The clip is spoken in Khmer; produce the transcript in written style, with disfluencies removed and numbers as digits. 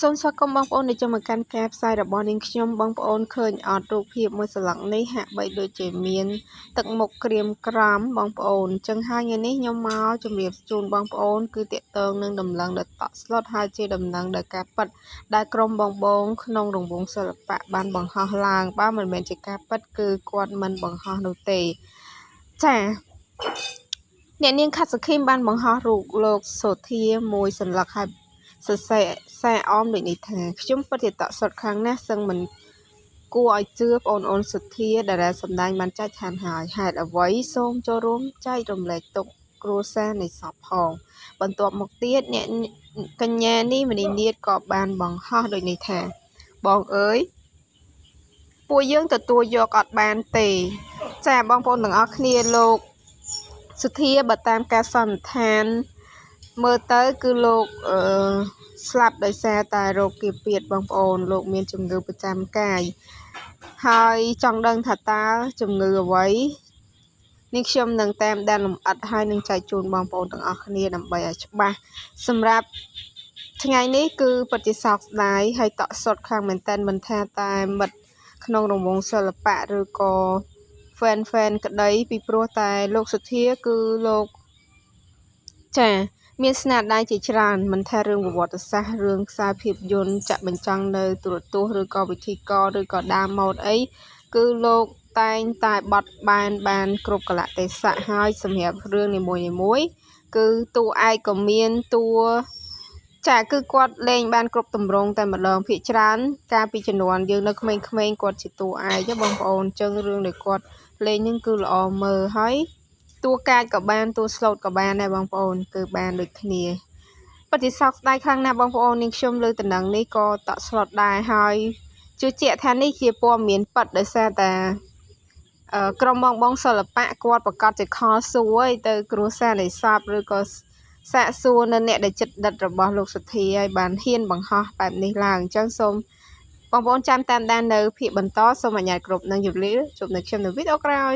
សូមស្វាគមន៍បងប្អូនដែលចូលមកកាន់ការផ្សាយរបស់នាងខ្ញុំបងប្អូនឃើញអត់រូបភាពមួយស្លឹកនេះហាក់បីដូចជាមានទឹកមុខក្រៀមក្រំបងប្អូនចឹងហើយថ្ងៃនេះខ្ញុំមកជម្រាបជូនបងប្អូនគឺតាក់ទងនឹងដំណឹងដែលតក់ស្លុតហើយជាដំណឹងដែលការប៉ັດដែលក្រុមបងបងក្នុងរង្វង់សិល្បៈបានបង្ហោះឡើងបើមិនមែនជាការប៉ັດគឺគាត់មិនបង្ហោះនោះទេចាអ្នកនាងខាត់សុខីមបានបង្ហោះរូបលោកសូធាមួយសន្លឹកហើយសរសេរសារអមដូចនេះថាខ្ញុំពិតជាតក់ស្លុតខ្លាំងណាស់សឹងមិនគួរឲ្យជឿបងអូនសុធាដែលសម្ដែងបានចាច់ឋានហើយហេតុអ្វីសូមចូលរួមចែករំលែកទុកគ្រួសារនៃសពផងបន្ទាប់មកទៀតអ្នកកញ្ញានេះមនីនាថក៏បានបង្ហោះដូចនេះថាបងអើយពួកយើងទទួលយកអត់បានទេចាបងប្អូនទាំងអស់គ្នាលោកសុធាបើតាមការសន្និដ្ឋានមើលទៅគឺលោកស្លាប់ដោយសារតែរោគគាពៀតបងប្អូនលោកមានជំងឺប្រចាំកាយហើយចង់ដឹងថាតើជំងឺអ្វីនេះខ្ញុំនឹងតាមដានលម្អិតហើយនឹងចែកជូនបងប្អូនទាំងអស់គ្នាដើម្បីឲ្យច្បាស់សម្រាប់ថ្ងៃនេះគឺពិតជាសោកស្ដាយហើយតក់ស្លុតខ្លាំងមែនទែនមិនថាតែមិត្តក្នុងរង្វង់សិល្បៈឬក៏fan ក្តីពីព្រោះតែលោកសុធាគឺលោកចាមានស្នាដៃជាច្រើនមិនថារឿងប្រវត្តិសាស្ត្ររឿងខ្សែភាពយន្តចាក់បញ្ចាំងនៅទូរទស្សន៍ឬក៏វិធីករឬក៏ដាម៉ូដអីគឺលោកតែងតែបត់បែនបានគ្រប់កលៈទេសៈហើយសម្រាប់រឿងនីមួយៗគឺតួឯកក៏មានតួចាគឺគាត់លេងបានគ្រប់ទម្រង់តែម្ដងភាគច្រើនកាលពីជំនាន់យើងនៅក្មេងៗគាត់ជាតួឯកបងប្អូនអញ្ចឹងរឿងដែលគាត់លេងនឹងគឺល្អមើលហើយតួកាចក៏បានតួស្លូតក៏បានដែរបងប្អូនគឺបានដូចគ្នាពិតជាសោកស្ដាយខ្លាំងណាស់បងប្អូននាងខ្ញុំលើតំណែងនេះក៏តក់ស្លុតដែរហើយជឿជាក់ថានេះជាព័ត៌មានប៉ັດដោយសារតែក្រុមបងសិល្បៈគាត់ប្រកាសជាខលសួរឲ្យទៅគ្រួសារនៃសពឬក៏សាកសួរនៅអ្នកដែលចិត្តដិតរបស់លោកសុធាឲ្យបានហ៊ានបង្ហោះបែបនេះឡើងអញ្ចឹងសូមបងប្អូនចាំតាមដាននៅភាគបន្តសូមអញ្ញាតគ្រប់នឹងជម្រាបជួបនៅខ្ញុំនៅវីដេអូក្រោយ